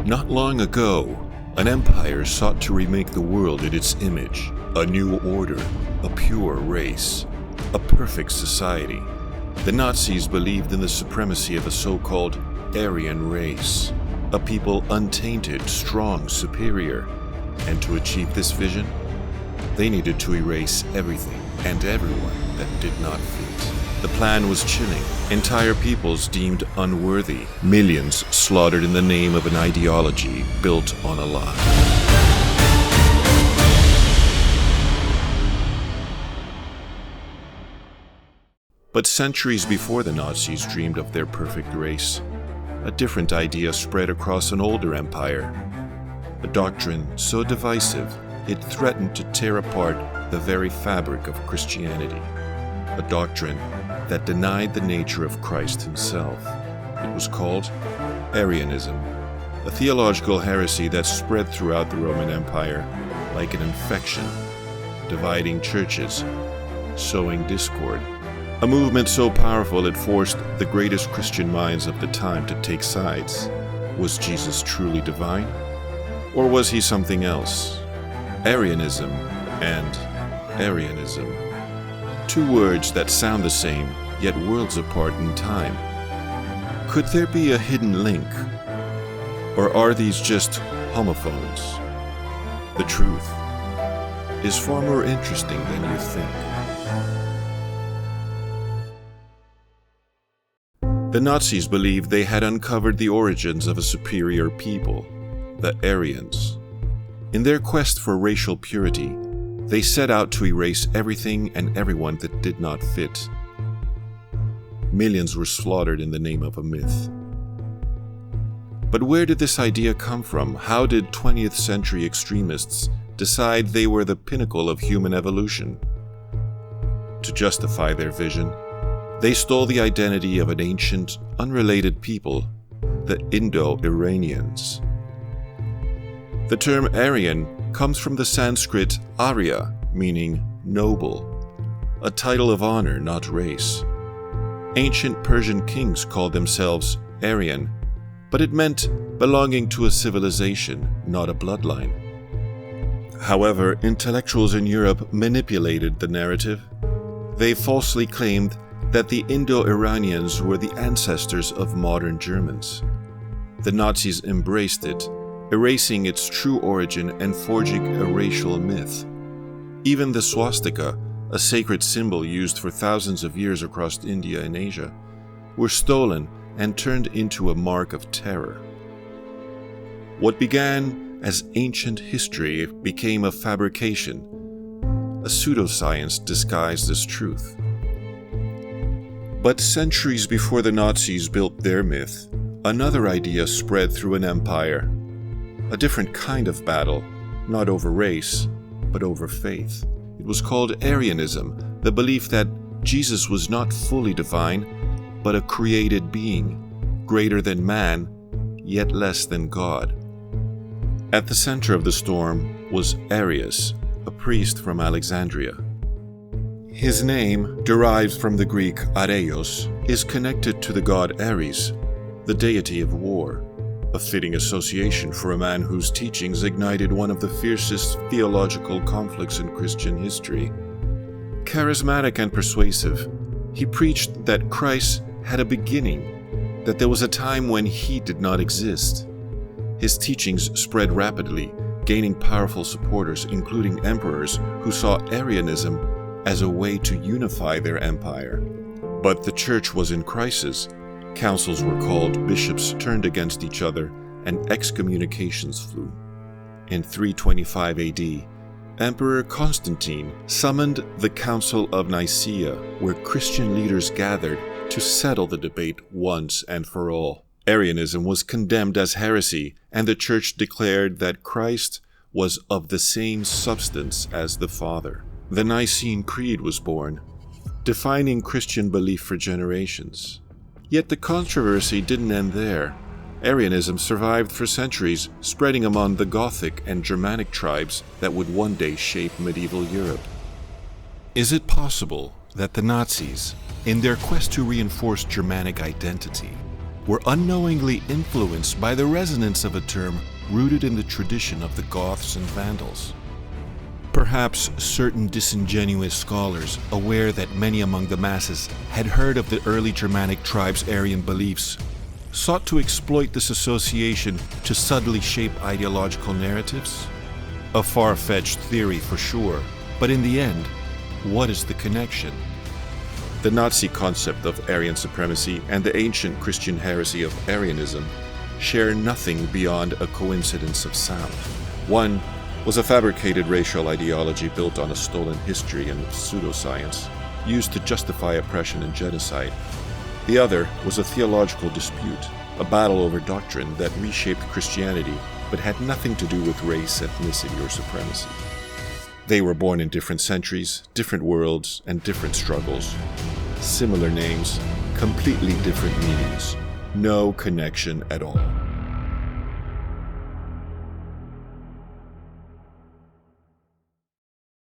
Not long ago, an empire sought to remake the world in its image, a new order, a pure race, a perfect society. The Nazis believed in the supremacy of a so-called Aryan race, a people untainted, strong, superior. And to achieve this vision, they needed to erase everything and everyone that did not fit. The plan was chilling. Entire peoples deemed unworthy. Millions slaughtered in the name of an ideology built on a lie. But centuries before the Nazis dreamed of their perfect race, a different idea spread across an older empire. A doctrine so divisive, it threatened to tear apart the very fabric of Christianity. A doctrine that denied the nature of Christ himself. It was called Arianism, a theological heresy that spread throughout the Roman Empire like an infection, dividing churches, sowing discord. A movement so powerful it forced the greatest Christian minds of the time to take sides. Was Jesus truly divine? Or was he something else? Arianism and Aryanism. Two words that sound the same, yet worlds apart in time. Could there be a hidden link? Or are these just homophones? The truth is far more interesting than you think. The Nazis believed they had uncovered the origins of a superior people, the Aryans. In their quest for racial purity, they set out to erase everything and everyone that did not fit. Millions were slaughtered in the name of a myth. But where did this idea come from? How did 20th century extremists decide they were the pinnacle of human evolution? To justify their vision, they stole the identity of an ancient, unrelated people, the Indo-Iranians. The term Aryan comes from the Sanskrit Arya, meaning noble, a title of honor, not race. Ancient Persian kings called themselves Aryan, but it meant belonging to a civilization, not a bloodline. However, intellectuals in Europe manipulated the narrative. They falsely claimed that the Indo-Iranians were the ancestors of modern Germans. The Nazis embraced it, erasing its true origin and forging a racial myth. Even the swastika, a sacred symbol used for thousands of years across India and Asia, were stolen and turned into a mark of terror. What began as ancient history became a fabrication, a pseudoscience disguised as truth. But centuries before the Nazis built their myth, another idea spread through an empire. A different kind of battle, not over race, but over faith. It was called Arianism, the belief that Jesus was not fully divine, but a created being, greater than man, yet less than God. At the center of the storm was Arius, a priest from Alexandria. His name, derived from the Greek Arios, is connected to the god Ares, the deity of war. A fitting association for a man whose teachings ignited one of the fiercest theological conflicts in Christian history. Charismatic and persuasive, he preached that Christ had a beginning, that there was a time when he did not exist. His teachings spread rapidly, gaining powerful supporters, including emperors who saw Arianism as a way to unify their empire. But the church was in crisis. Councils were called, bishops turned against each other, and excommunications flew. In 325 AD, Emperor Constantine summoned the Council of Nicaea, where Christian leaders gathered to settle the debate once and for all. Arianism was condemned as heresy, and the Church declared that Christ was of the same substance as the Father. The Nicene Creed was born, defining Christian belief for generations. Yet the controversy didn't end there. Arianism survived for centuries, spreading among the Gothic and Germanic tribes that would one day shape medieval Europe. Is it possible that the Nazis, in their quest to reinforce Germanic identity, were unknowingly influenced by the resonance of a term rooted in the tradition of the Goths and Vandals. Perhaps certain disingenuous scholars, aware that many among the masses had heard of the early Germanic tribes' Aryan beliefs, sought to exploit this association to subtly shape ideological narratives? A far-fetched theory for sure, but in the end, what is the connection? The Nazi concept of Aryan supremacy and the ancient Christian heresy of Arianism share nothing beyond a coincidence of sound. One was a fabricated racial ideology built on a stolen history and pseudoscience, used to justify oppression and genocide. The other was a theological dispute, a battle over doctrine that reshaped Christianity but had nothing to do with race, ethnicity, or supremacy. They were born in different centuries, different worlds, and different struggles. Similar names, completely different meanings. No connection at all.